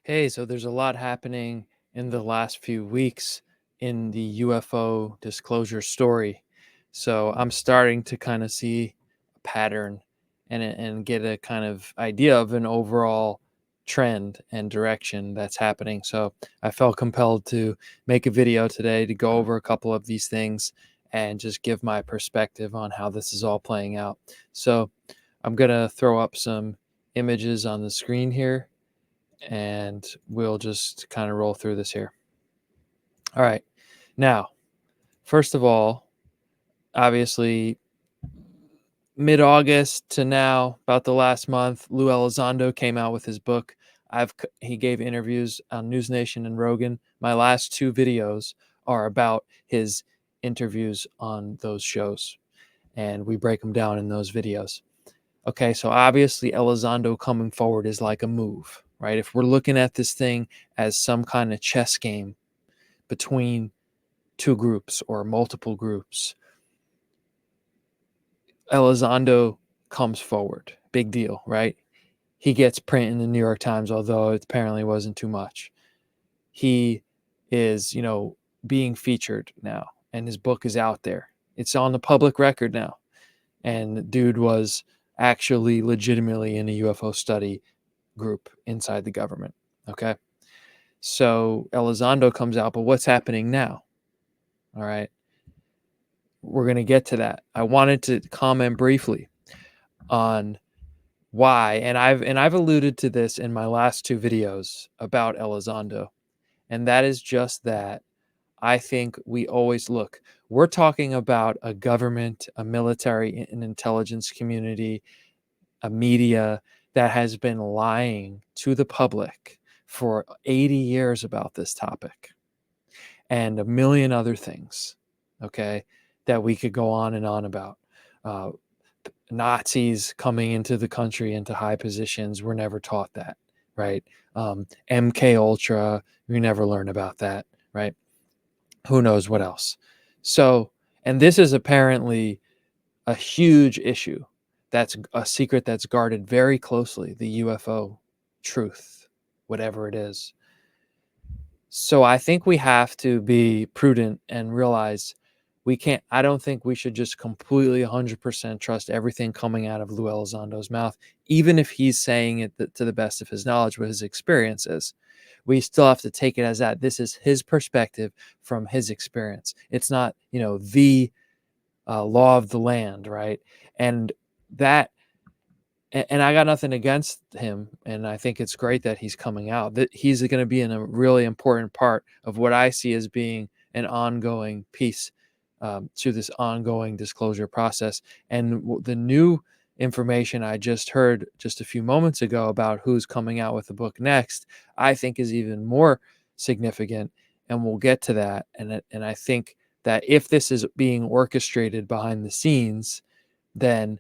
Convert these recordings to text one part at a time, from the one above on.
Hey, so there's a lot happening in the last few weeks in the UFO disclosure story. So I'm starting to kind of see a pattern and get a kind of idea of an overall trend and direction that's happening. So I felt compelled to make a video today to go over a couple of these things and just give my perspective on how this is all playing out. So I'm going to throw up some images on the screen here and we'll just kind of roll through this here. All right. Now, first of all, obviously, mid August to now, about the last month, Lou Elizondo came out with his book. He gave interviews on News Nation and Rogan. My last two videos are about his interviews on those shows, and we break them down in those videos. Okay, so obviously Elizondo coming forward is like a move, right? If we're looking at this thing as some kind of chess game between two groups or multiple groups, Elizondo comes forward. Big deal, right? He gets print in the New York Times, although it apparently wasn't too much. He is, being featured now, and his book is out there. It's on the public record now. And the dude was actually legitimately in a UFO study group inside the government. Okay. So Elizondo comes out, but what's happening now? All right. We're going to get to that. I wanted to comment briefly on why, and I've alluded to this in my last two videos about Elizondo, and that is just that I think we always look. We're talking about a government, a military, an intelligence community, a media that has been lying to the public for 80 years about this topic and a million other things, okay, that we could go on and on about. Uh, Nazis coming into the country into high positions, we're never taught that, right? MK Ultra, we never learn about that, right? Who knows what else? So, and this is apparently a huge issue. That's a secret that's guarded very closely, the UFO truth, whatever it is. So I think we have to be prudent and realize I don't think we should just completely 100% trust everything coming out of Lou Elizondo's mouth, even if he's saying it to the best of his knowledge, what his experience is. We still have to take it as that. This is his perspective from his experience. It's not, the law of the land, right? And that, and I got nothing against him, and I think it's great that he's coming out. That he's going to be in a really important part of what I see as being an ongoing piece to this ongoing disclosure process. And the new information I just heard just a few moments ago about who's coming out with the book next, I think is even more significant, and we'll get to that. And I think that if this is being orchestrated behind the scenes, then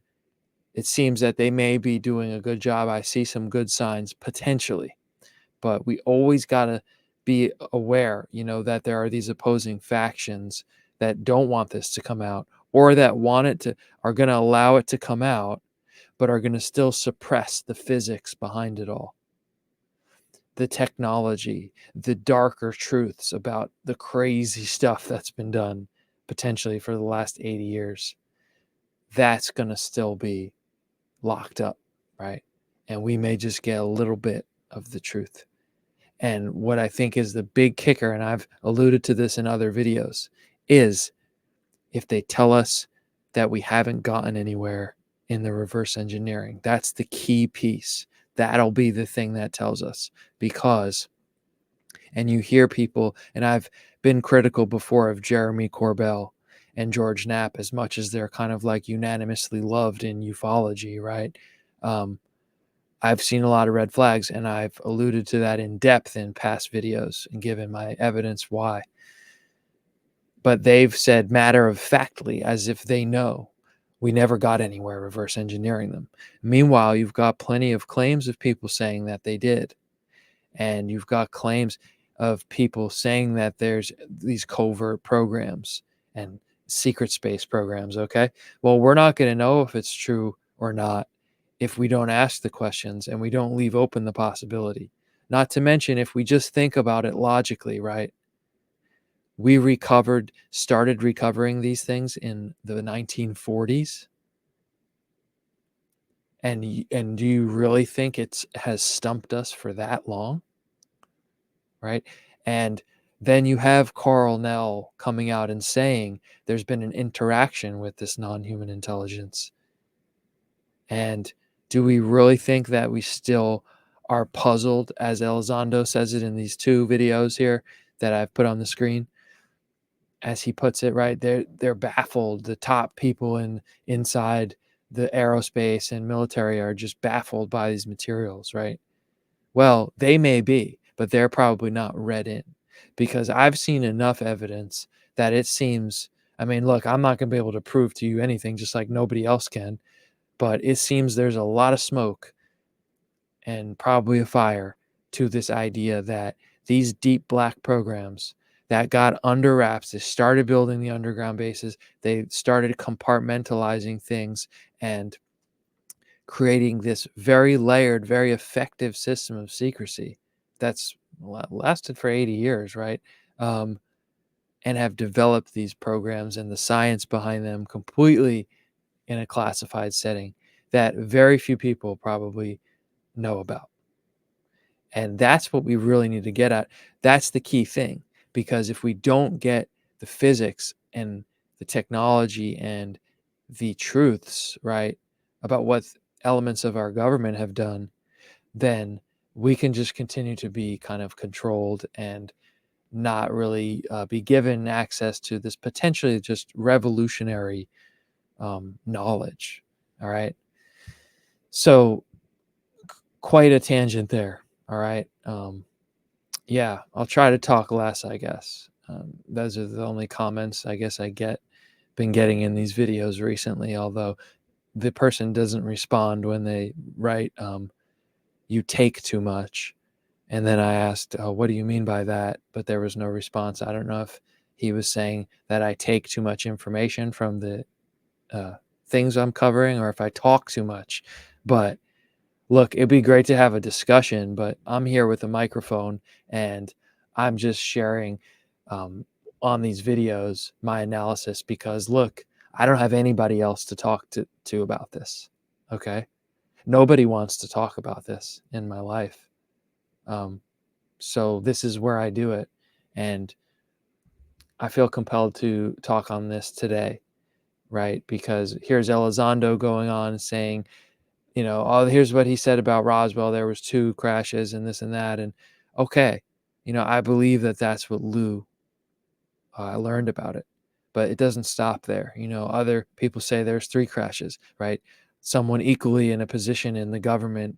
it seems that they may be doing a good job. I see some good signs potentially, but we always got to be aware, that there are these opposing factions that don't want this to come out, or that are going to allow it to come out, but are going to still suppress the physics behind it all, the technology, the darker truths about the crazy stuff that's been done potentially for the last 80 years. That's going to still be locked up, right? And we may just get a little bit of the truth. And what I think is the big kicker, and I've alluded to this in other videos, is if they tell us that we haven't gotten anywhere in the reverse engineering. That's the key piece. That'll be the thing that tells us, because, and you hear people, and I've been critical before of Jeremy Corbell and George Knapp, as much as they're kind of like unanimously loved in ufology, right? I've seen a lot of red flags, and I've alluded to that in depth in past videos and given my evidence why. But they've said matter of factly, as if they know, we never got anywhere reverse engineering them. Meanwhile, you've got plenty of claims of people saying that they did. And you've got claims of people saying that there's these covert programs and secret space programs, okay? Well, we're not going to know if it's true or not if we don't ask the questions and we don't leave open the possibility. Not to mention, if we just think about it logically, right? Started recovering these things in the 1940s. And do you really think it has stumped us for that long, right? And then you have Carl Nell coming out and saying there's been an interaction with this non-human intelligence. And do we really think that we still are puzzled, as Elizondo says it in these two videos here that I've put on the screen? As he puts it, right, they're baffled. The top people inside the aerospace and military are just baffled by these materials, right? Well, they may be, but they're probably not read in, because I've seen enough evidence that it seems, I mean, look, I'm not going to be able to prove to you anything, just like nobody else can, but it seems there's a lot of smoke and probably a fire to this idea that these deep black programs that got under wraps, they started building the underground bases, they started compartmentalizing things and creating this very layered, very effective system of secrecy that's lasted for 80 years, right? Um, and have developed these programs and the science behind them completely in a classified setting that very few people probably know about. And that's what we really need to get at. That's the key thing, because if we don't get the physics and the technology and the truths right about what elements of our government have done, then we can just continue to be kind of controlled and not really be given access to this potentially just revolutionary knowledge. All right. So, quite a tangent there. All right. Yeah, I'll try to talk less, I guess. Those are the only comments I guess been getting in these videos recently, although the person doesn't respond when they write, you take too much. And then I asked, what do you mean by that? But there was no response. I don't know if he was saying that I take too much information from the uh, things I'm covering, or if I talk too much. But look, it'd be great to have a discussion, but I'm here with a microphone and I'm just sharing um, on these videos my analysis, because look, I don't have anybody else to talk to about this. Okay. Nobody wants to talk about this in my life. Um, so this is where I do it. And I feel compelled to talk on this today, right? Because here's Elizondo going on saying, oh, here's what he said about Roswell. There was 2 crashes and this and that. And okay, I believe that that's what Lou learned about it, but it doesn't stop there. Other people say there's 3 crashes, right? Someone equally in a position in the government,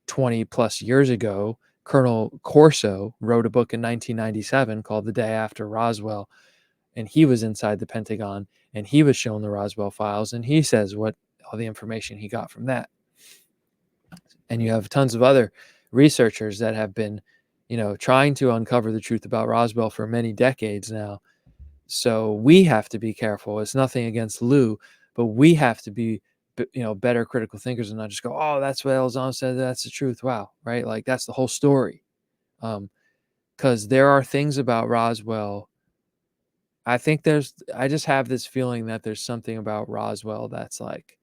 20 plus years ago, Colonel Corso, wrote a book in 1997 called The Day After Roswell, and he was inside the Pentagon and he was shown the Roswell files, and he says what all the information he got from that. And you have tons of other researchers that have been, trying to uncover the truth about Roswell for many decades now. So we have to be careful. It's nothing against Lou, but we have to be, better critical thinkers and not just go, oh, that's what Elzon said, that's the truth. Wow, right? Like that's the whole story. Because there are things about Roswell. I just have this feeling that there's something about Roswell that's like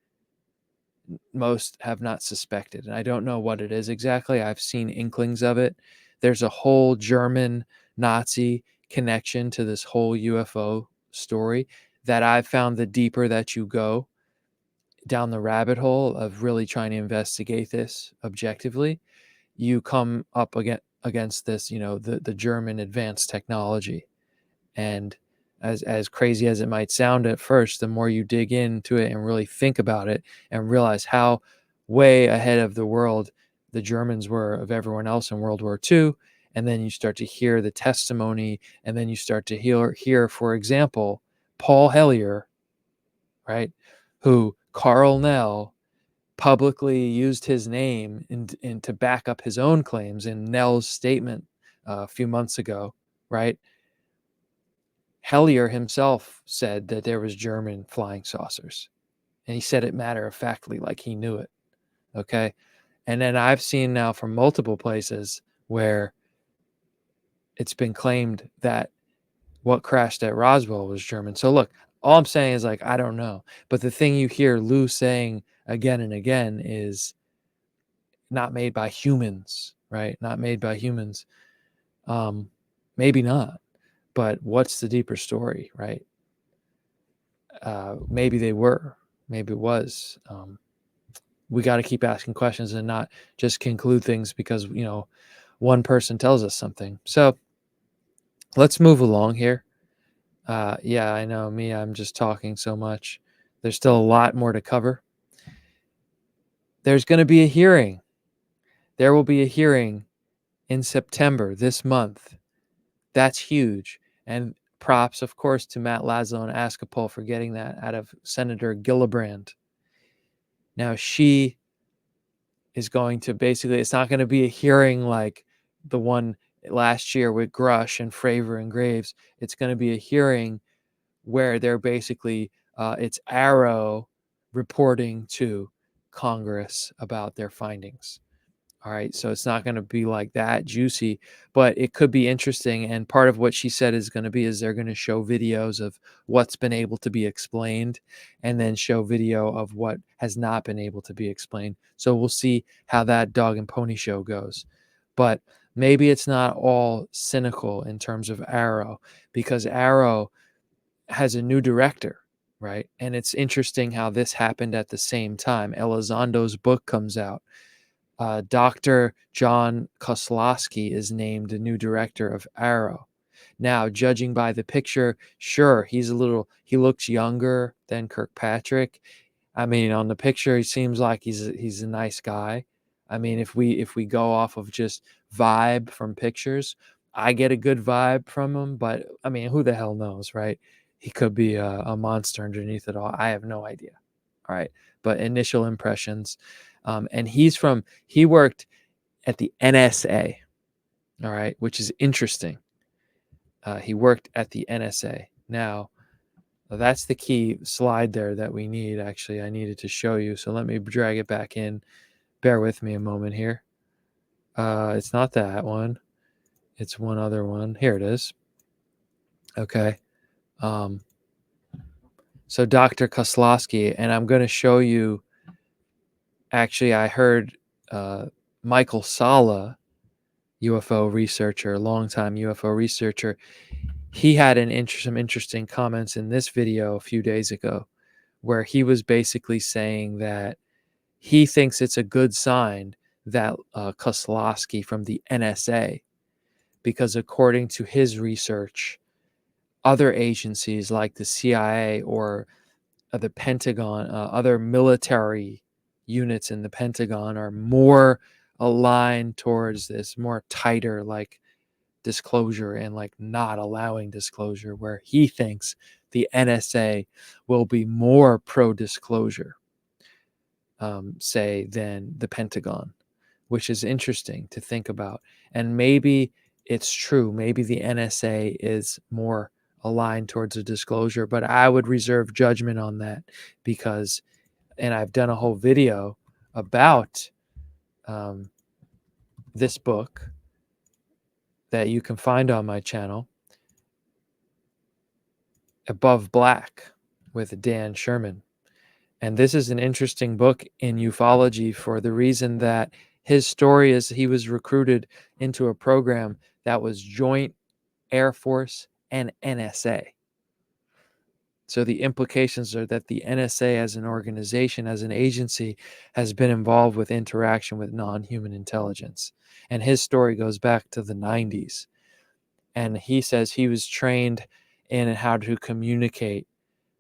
most have not suspected. And I don't know what it is exactly. I've seen inklings of it. There's a whole German Nazi connection to this whole UFO story that I've found the deeper that you go down the rabbit hole of really trying to investigate this objectively, you come up against this, the German advanced technology. And as crazy as it might sound at first, the more you dig into it and really think about it and realize how way ahead of the world the Germans were of everyone else in World War II, and then you start to hear the testimony, and then you start to hear, for example, Paul Hellyer, right, who Carl Nell publicly used his name in to back up his own claims in Nell's statement a few months ago, right? Hellyer himself said that there was German flying saucers, and he said it matter of factly, like he knew it. Okay, And then I've seen now from multiple places where it's been claimed that what crashed at Roswell was German. So look, all I'm saying is like, I don't know. But the thing you hear Lou saying again and again is not made by humans, right? Not made by humans. Maybe not, but what's the deeper story, right? Maybe they were, maybe it was. We got to keep asking questions and not just conclude things because, one person tells us something. So let's move along here. Yeah, I know me, I'm just talking so much. There's still a lot more to cover. There's going to be a hearing. There will be a hearing in September this month. That's huge. And props, of course, to Matt Laszlo and Askapol for getting that out of Senator Gillibrand. Now, she is going to basically, it's not going to be a hearing like the one last year with Grush and Fravor and Graves. It's going to be a hearing where they're basically, it's AARO reporting to Congress about their findings. All right. So it's not going to be like that juicy, but it could be interesting. And part of what she said is going to be is they're going to show videos of what's been able to be explained and then show video of what has not been able to be explained. So we'll see how that dog and pony show goes. But maybe it's not all cynical in terms of AARO, because AARO has a new director, right? And it's interesting how this happened at the same time. Elizondo's book comes out. Dr. John Koslowski is named the new director of AARO. Now, judging by the picture, sure, he looks younger than Kirkpatrick. I mean, on the picture, he seems like he's a nice guy. I mean, if we go off of just vibe from pictures, I get a good vibe from him, but I mean, who the hell knows, right? He could be a monster underneath it all. I have no idea. All right, but initial impressions, and he worked at the NSA. All right, which is interesting. He worked at the NSA. Now, that's the key slide there that we need. Actually, I needed to show you. So let me drag it back in. Bear with me a moment here. It's not that one. It's one other one. Here it is. Okay. So Dr. Koslowski, and I'm going to show you. Actually, I heard Michael Salla, UFO researcher, longtime UFO researcher, he had some interesting comments in this video a few days ago, where he was basically saying that he thinks it's a good sign that Koslowski from the NSA, because according to his research, other agencies like the CIA or the Pentagon, other military units in the Pentagon are more aligned towards this more tighter like disclosure and like not allowing disclosure, where he thinks the NSA will be more pro disclosure, say, than the Pentagon, which is interesting to think about. And maybe it's true. Maybe the NSA is more aligned towards a disclosure, but I would reserve judgment on that because, and I've done a whole video about this book that you can find on my channel, Above Black, with Dan Sherman. And this is an interesting book in ufology for the reason that his story is he was recruited into a program that was joint Air Force and NSA. So the implications are that the NSA as an organization, as an agency, has been involved with interaction with non-human intelligence. And his story goes back to the 90s. And he says he was trained in how to communicate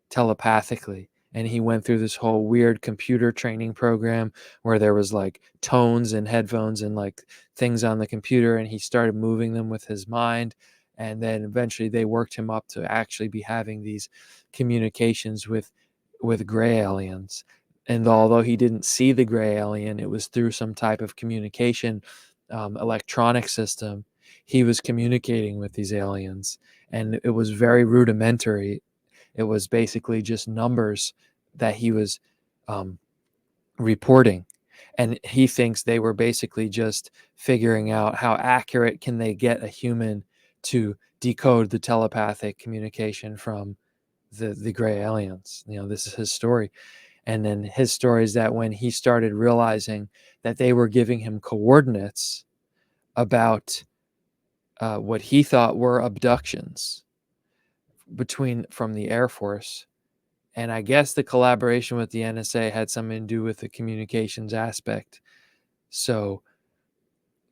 telepathically, and he went through this whole weird computer training program where there was like tones and headphones and like things on the computer, and he started moving them with his mind, and then eventually they worked him up to actually be having these communications with gray aliens. And although he didn't see the gray alien, it was through some type of communication electronic system. He was communicating with these aliens, and it was very rudimentary. It was basically just numbers that he was reporting. And he thinks they were basically just figuring out how accurate can they get a human to decode the telepathic communication from the gray aliens. This is his story. And then his story is that when he started realizing that they were giving him coordinates about what he thought were abductions from the Air Force, and I guess the collaboration with the NSA had something to do with the communications aspect. So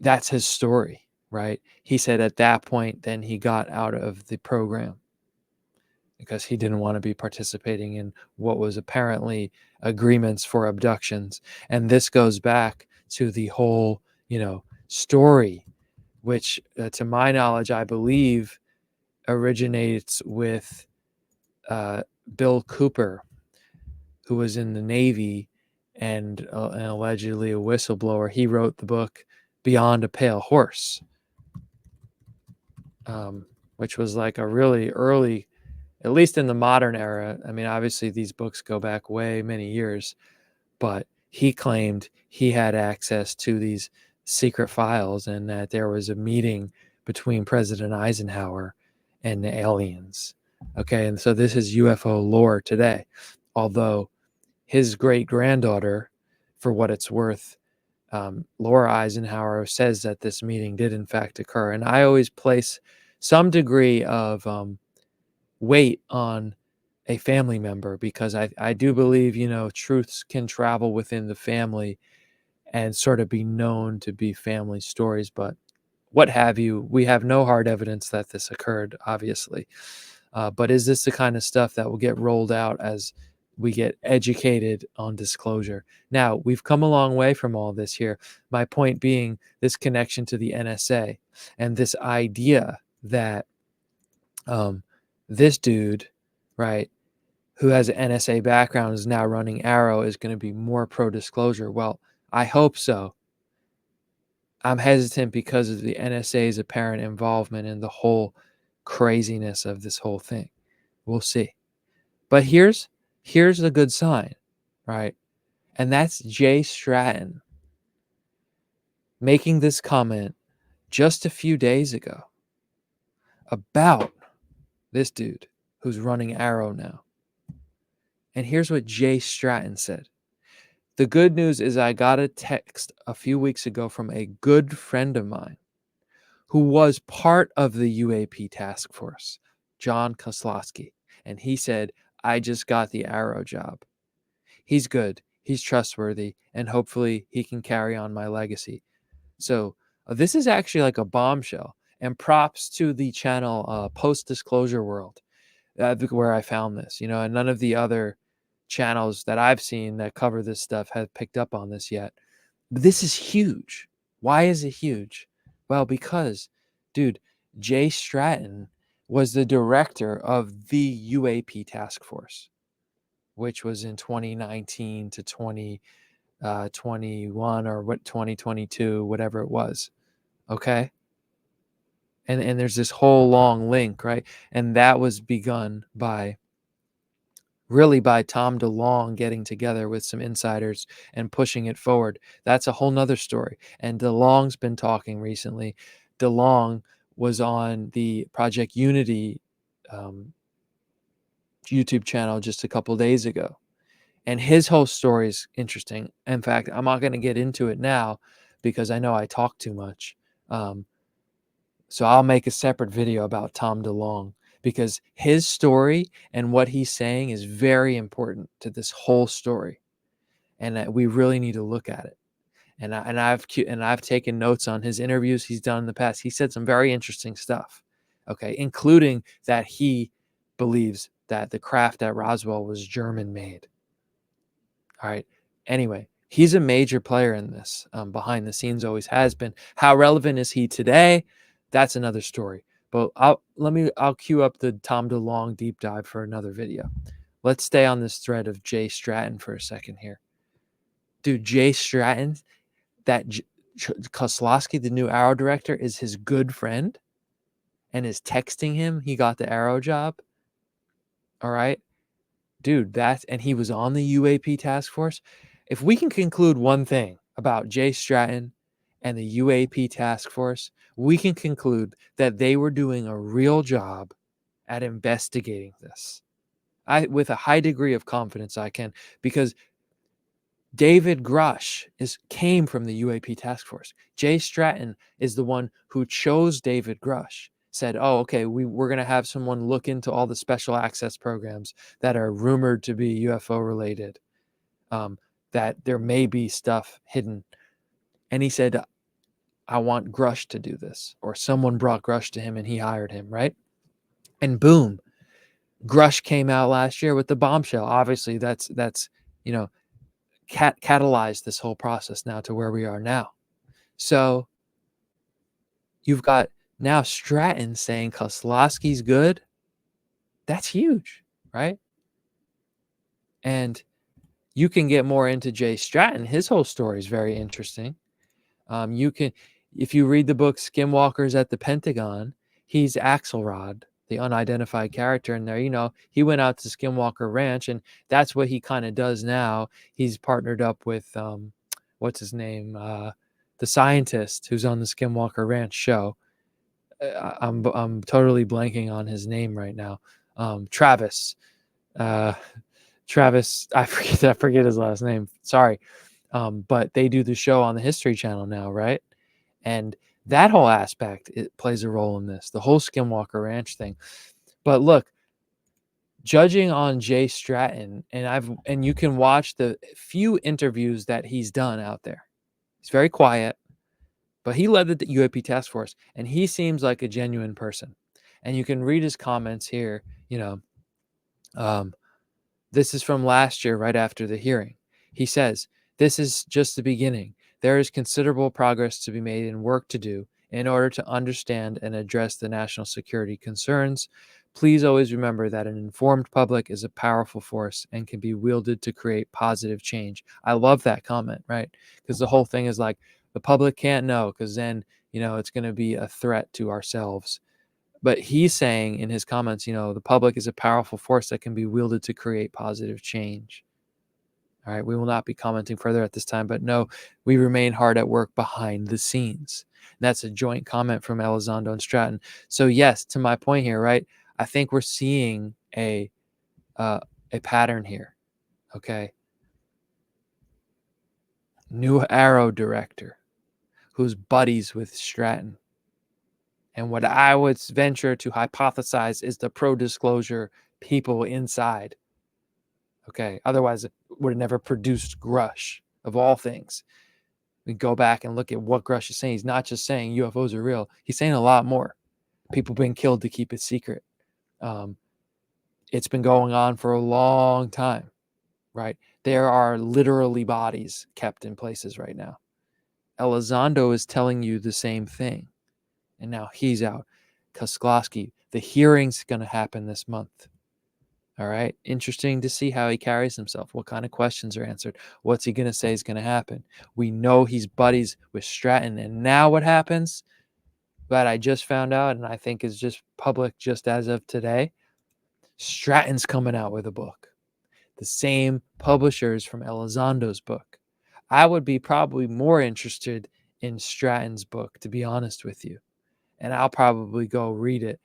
that's his story, right? He said at that point, then he got out of the program because he didn't want to be participating in what was apparently agreements for abductions. And this goes back to the whole, story, which, to my knowledge, I believe originates with Bill Cooper, who was in the Navy and allegedly a whistleblower. He wrote the book Beyond a Pale Horse, which was like a really early, at least in the modern era. I mean, obviously these books go back way many years, but he claimed he had access to these secret files and that there was a meeting between President Eisenhower and the aliens. Okay, and so this is UFO lore today. Although his great-granddaughter, for what it's worth, Laura Eisenhower, says that this meeting did in fact occur. And I always place some degree of weight on a family member because I do believe, truths can travel within the family and sort of be known to be family stories. But what have you, we have no hard evidence that this occurred, obviously. But is this the kind of stuff that will get rolled out as we get educated on disclosure? Now, we've come a long way from all this here. My point being this connection to the NSA and this idea that this dude, right, who has an NSA background is now running AARO is going to be more pro-disclosure. Well, I hope so. I'm hesitant because of the NSA's apparent involvement in the whole craziness of this whole thing. We'll see. But here's a good sign, right? And that's Jay Stratton making this comment just a few days ago about this dude who's running AARO now. And here's what Jay Stratton said. The good news is I got a text a few weeks ago from a good friend of mine who was part of the UAP task force, John Koslowski. And he said, I just got the AARO job. He's good. He's trustworthy. And hopefully he can carry on my legacy. So this is actually like a bombshell. And props to the channel Post-Disclosure World, where I found this, and none of the other channels that I've seen that cover this stuff have picked up on this yet. This is huge. Why is it huge? Well, because, dude, Jay Stratton was the director of the UAP task force, which was in 2019 to 2021 or 2022, whatever it was. Okay. And there's this whole long link, right? And that was begun by Tom DeLonge getting together with some insiders and pushing it forward. That's a whole nother story. And DeLonge's been talking recently. DeLonge was on the Project Unity YouTube channel just a couple days ago. And his whole story is interesting. In fact, I'm not going to get into it now because I know I talk too much. So I'll make a separate video about Tom DeLonge because his story and what he's saying is very important to this whole story, and we really need to look at it. And I've taken notes on his interviews he's done in the past. He said some very interesting stuff, okay, including that he believes that the craft at Roswell was German made. All right. Anyway, he's a major player in this, behind the scenes, always has been. How relevant is he today? That's another story. But I'll queue up the Tom DeLonge deep dive for another video. Let's stay on this thread of Jay Stratton for a second here. Dude, Jay Stratton, that Koslowski, the new AARO director, is his good friend and is texting him he got the AARO job. All right. Dude, and he was on the UAP task force. If we can conclude one thing, about Jay Stratton and the UAP task force, we can conclude that they were doing a real job at investigating this. With a high degree of confidence, I can, because David Grush came from the UAP task force. Jay Stratton is the one who chose David Grush. Said, "Oh, okay, we're going to have someone look into all the special access programs that are rumored to be UFO related, that there may be stuff hidden." And he said, "I want Grush to do this," or someone brought Grush to him and he hired him, right? And boom, Grush came out last year with the bombshell. Obviously, that's you know catalyzed this whole process now to where we are now. So you've got now Stratton saying Kozlowski's good. That's huge, right? And you can get more into Jay Stratton. His whole story is very interesting. You can, if you read the book Skinwalkers at the Pentagon, he's Axelrod, the unidentified character in there. He went out to Skinwalker Ranch, and that's what he kind of does now. He's partnered up with what's his name, the scientist who's on the Skinwalker Ranch show. I'm totally blanking on his name right now. Travis. Travis, I forget his last name. Sorry. But they do the show on the History Channel now, right? And that whole aspect, it plays a role in this, the whole Skinwalker Ranch thing. But look, judging on Jay Stratton, and you can watch the few interviews that he's done out there. He's very quiet, but he led the UAP task force, and he seems like a genuine person. And you can read his comments here. This is from last year, right after the hearing. He says, "This is just the beginning. There is considerable progress to be made and work to do in order to understand and address the national security concerns. Please always remember that an informed public is a powerful force and can be wielded to create positive change." I love that comment, right? Because the whole thing is like, the public can't know, because then, it's going to be a threat to ourselves. But he's saying in his comments, the public is a powerful force that can be wielded to create positive change. All right, we will not be commenting further at this time, but no, we remain hard at work behind the scenes. And that's a joint comment from Elizondo and Stratton. So yes, to my point here, right? I think we're seeing a pattern here. Okay, new AARO director who's buddies with Stratton. And what I would venture to hypothesize is the pro-disclosure people inside. Okay, otherwise it would have never produced Grush, of all things. We go back and look at what Grush is saying. He's not just saying UFOs are real. He's saying a lot more. People being killed to keep it secret. It's been going on for a long time, right? There are literally bodies kept in places right now. Elizondo is telling you the same thing. And now he's out. Kozlowski, the hearing's going to happen this month. All right. Interesting to see how he carries himself. What kind of questions are answered? What's he going to say is going to happen? We know he's buddies with Stratton. And now what happens? That I just found out, and I think is just public just as of today. Stratton's coming out with a book. The same publishers from Elizondo's book. I would be probably more interested in Stratton's book, to be honest with you. And I'll probably go read it.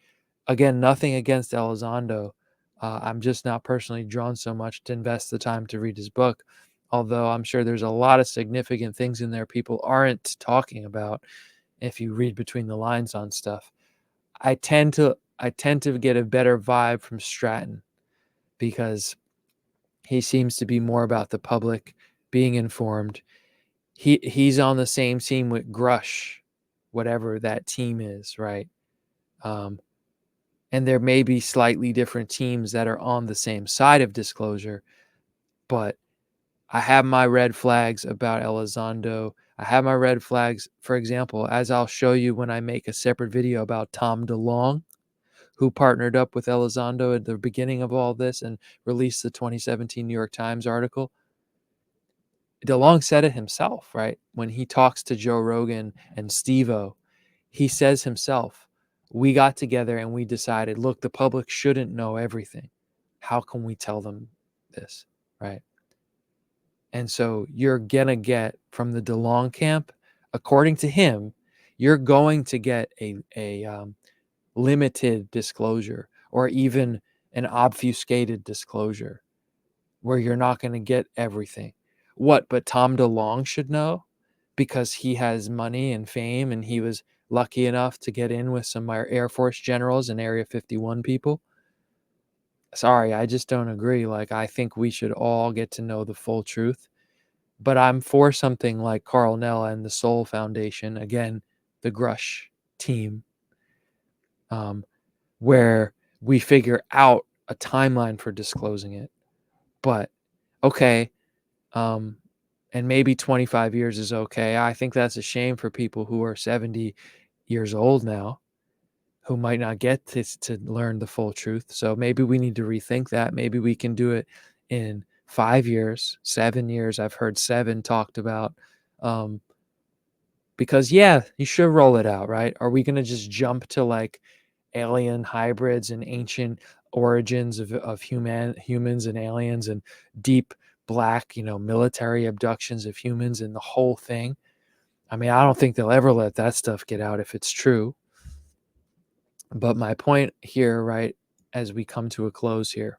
Again, nothing against Elizondo. I'm just not personally drawn so much to invest the time to read his book, although I'm sure there's a lot of significant things in there people aren't talking about if you read between the lines on stuff. I tend to get a better vibe from Stratton because he seems to be more about the public being informed. He's on the same team with Grush, whatever that team is, right? And there may be slightly different teams that are on the same side of disclosure, but I have my red flags about Elizondo. I have my red flags, for example, as I'll show you when I make a separate video about Tom DeLonge, who partnered up with Elizondo at the beginning of all this and released the 2017 New York Times article. DeLonge said it himself, right? When he talks to Joe Rogan and Steve-O, he says himself, we got together and we decided, look, the public shouldn't know everything. How can we tell them this, right? And so you're going to get from the DeLong camp, according to him, you're going to get a limited disclosure or even an obfuscated disclosure where you're not going to get everything. What, but Tom DeLong should know because he has money and fame and he was lucky enough to get in with some Air Force generals and Area 51 people? Sorry, I just don't agree. Like, I think we should all get to know the full truth. But I'm for something like Carl Nell and the Soul Foundation, again, the Grush team, where we figure out a timeline for disclosing it. But okay, and maybe 25 years is okay. I think that's a shame for people who are 70 years old now, who might not get to learn the full truth. So maybe we need to rethink that. Maybe we can do it in 5 years, 7 years. I've heard 7 talked about. Because yeah, you should roll it out, right? Are we going to just jump to like alien hybrids and ancient origins of humans and aliens and deep black, military abductions of humans and the whole thing? I mean, I don't think they'll ever let that stuff get out if it's true. But my point here, right, as we come to a close here,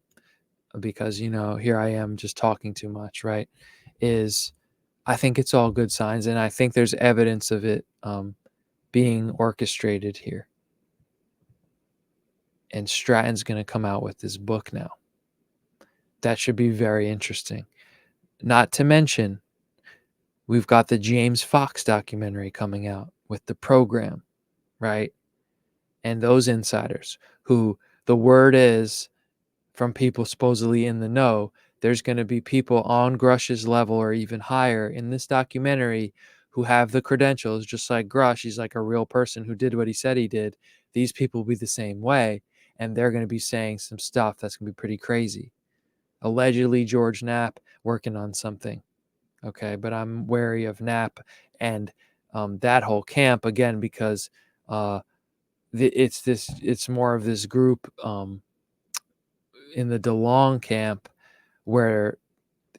because, here I am just talking too much, right, is I think it's all good signs. And I think there's evidence of it being orchestrated here. And Stratton's going to come out with this book now. That should be very interesting. Not to mention, we've got the James Fox documentary coming out with the program, right? And those insiders who the word is from people supposedly in the know, there's going to be people on Grush's level or even higher in this documentary who have the credentials, just like Grush. He's like a real person who did what he said he did. These people will be the same way, and they're going to be saying some stuff that's going to be pretty crazy. Allegedly, George Knapp working on something. Okay, but I'm wary of Knapp and that whole camp again because it's more of this group in the DeLong camp where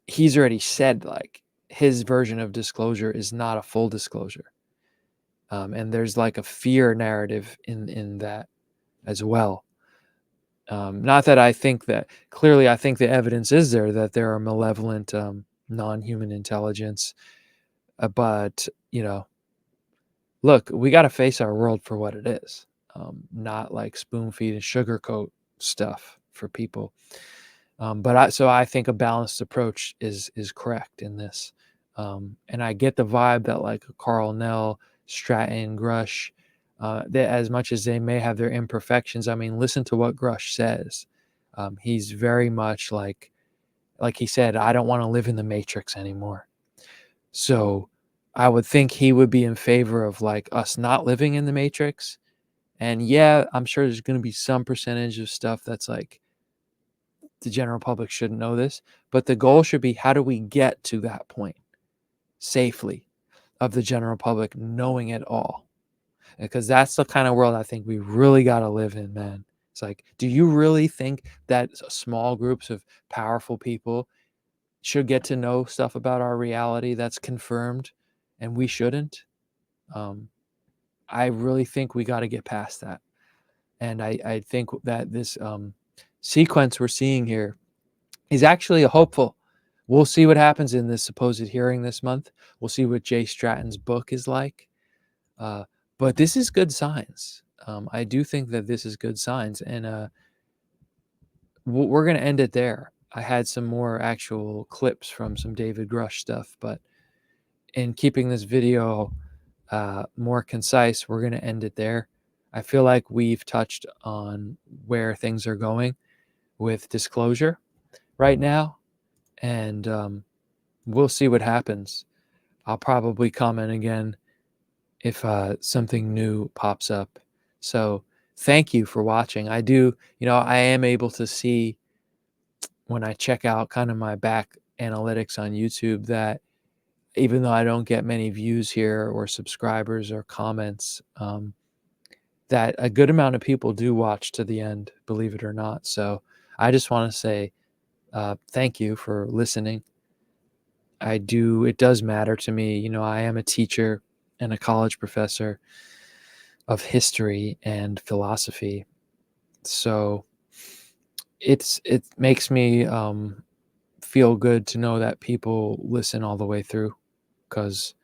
he's already said like his version of disclosure is not a full disclosure. And there's like a fear narrative in that as well. Not that I think that clearly, I think the evidence is there that there are malevolent non-human intelligence. But, look, we got to face our world for what it is, not like spoon feed and sugarcoat stuff for people. So I think a balanced approach is correct in this. And I get the vibe that like Carl Nell, Stratton, Grush, that as much as they may have their imperfections, I mean, listen to what Grush says. He's very much like he said, I don't want to live in the Matrix anymore. So I would think he would be in favor of like us not living in the Matrix. And yeah, I'm sure there's going to be some percentage of stuff that's like the general public shouldn't know this, but the goal should be how do we get to that point safely of the general public knowing it all? Because that's the kind of world I think we really got to live in, man. It's like, do you really think that small groups of powerful people should get to know stuff about our reality that's confirmed and we shouldn't? I really think we got to get past that. And I think that this sequence we're seeing here is actually a hopeful. We'll see what happens in this supposed hearing this month. We'll see what Jay Stratton's book is like. But this is good signs. I do think that this is good signs. And we're going to end it there. I had some more actual clips from some David Grush stuff, but in keeping this video more concise, we're going to end it there. I feel like we've touched on where things are going with disclosure right now, and we'll see what happens. I'll probably comment again if something new pops up. So thank you for watching. I am able to see when I check out kind of my back analytics on YouTube that even though I don't get many views here or subscribers or comments, that a good amount of people do watch to the end, believe it or not. So I just want to say thank you for listening. it does matter to me. You know, I am a teacher and a college professor of history and philosophy. So it makes me feel good to know that people listen all the way through, because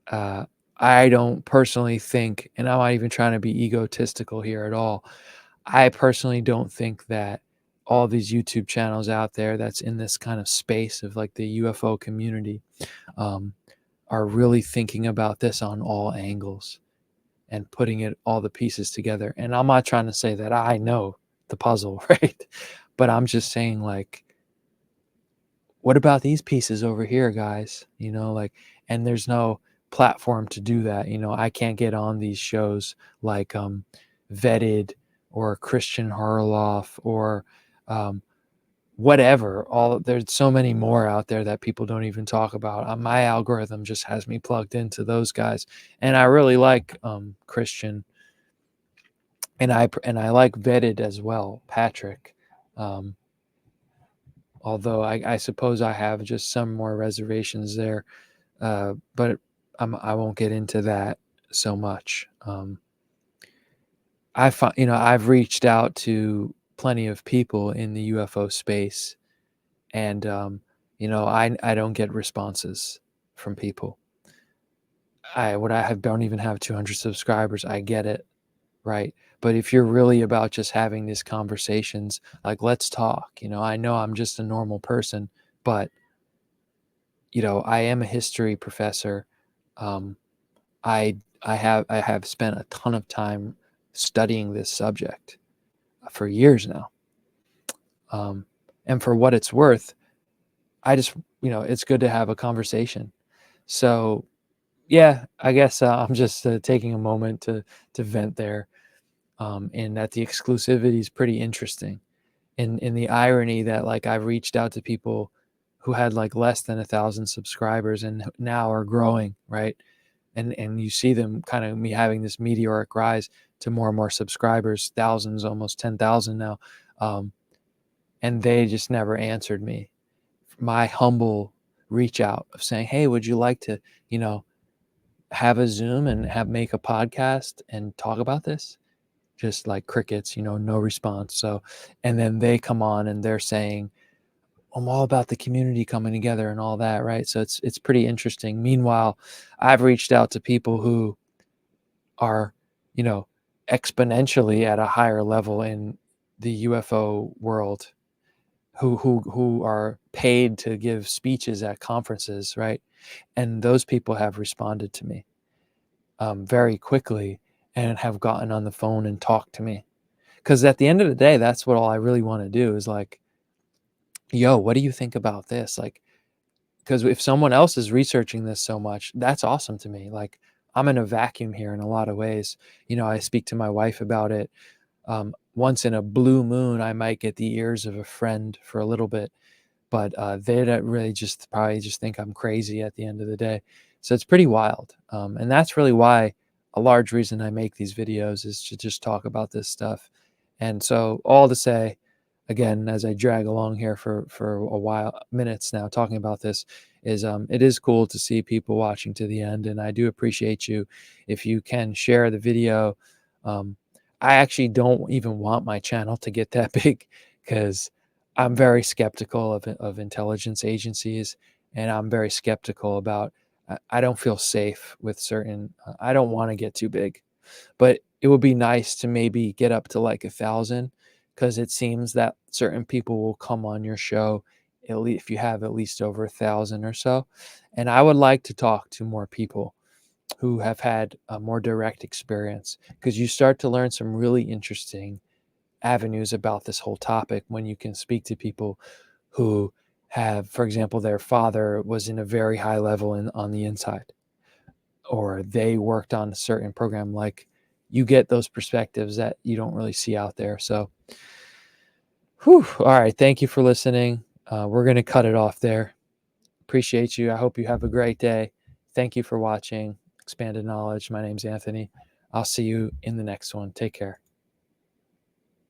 uh, I don't personally think, and I'm not even trying to be egotistical here at all. I personally don't think that all these YouTube channels out there that's in this kind of space of like the UFO community um, are really thinking about this on all angles and putting it all the pieces together. And I'm not trying to say that I know the puzzle, right? But I'm just saying, like, what about these pieces over here, guys? You know, like, and there's no platform to do that. You know, I can't get on these shows like Vetted or Christian Harloff or um, whatever. All there's so many more out there that people don't even talk about. My algorithm just has me plugged into those guys, and I really like Christian, and I like Vetted as well, Patrick. Um, Although I suppose I have just some more reservations there, but I won't get into that so much. I find, you know, I've reached out to plenty of people in the UFO space, and you know, I don't get responses from people. Don't even have 200 subscribers. I get it, right? But if you're really about just having these conversations, like, let's talk. You know I'm just a normal person, but you know, I am a history professor. Um, I have spent a ton of time studying this subject for years now. Um, and for what it's worth, I just, you know, it's good to have a conversation. So yeah, I guess I'm just taking a moment to vent there, and that the exclusivity is pretty interesting. In the irony that, like, I've reached out to people who had like less than 1,000 subscribers and now are growing, right? And you see them kind of me having this meteoric rise to more and more subscribers, thousands, almost 10,000 now, um, and they just never answered me. My humble reach out of saying, "Hey, would you like to, you know, have a Zoom and make a podcast and talk about this?" Just like crickets, you know, no response. So, and then they come on and they're saying, I'm all about the community coming together and all that, right? So it's pretty interesting. Meanwhile, I've reached out to people who are, you know, exponentially at a higher level in the UFO world, who are paid to give speeches at conferences, right? And those people have responded to me very quickly and have gotten on the phone and talked to me. Because at the end of the day, that's what all I really want to do is like, yo, what do you think about this? Like, because if someone else is researching this so much, that's awesome to me. Like, I'm in a vacuum here in a lot of ways. You know, I speak to my wife about it. Once in a blue moon, I might get the ears of a friend for a little bit, but they don't really, just probably just think I'm crazy at the end of the day. So it's pretty wild. And that's really why a large reason I make these videos is to just talk about this stuff. And so, all to say, again, as I drag along here for a while, minutes now, talking about this, is it is cool to see people watching to the end, and I do appreciate you if you can share the video. Um, I actually don't even want my channel to get that big, because I'm very skeptical of intelligence agencies, and I'm very skeptical about. I don't feel safe with certain. I don't want to get too big, but it would be nice to maybe get up to like 1,000, because it seems that certain people will come on your show at least if you have at least over 1,000 or so. And I would like to talk to more people who have had a more direct experience, because you start to learn some really interesting avenues about this whole topic when you can speak to people who have, for example, their father was in a very high level on the inside, or they worked on a certain program. Like, you get those perspectives that you don't really see out there. So, whew, all right. Thank you for listening. We're going to cut it off there. Appreciate you. I hope you have a great day. Thank you for watching Expanded Knowledge. My name's Anthony. I'll see you in the next one. Take care.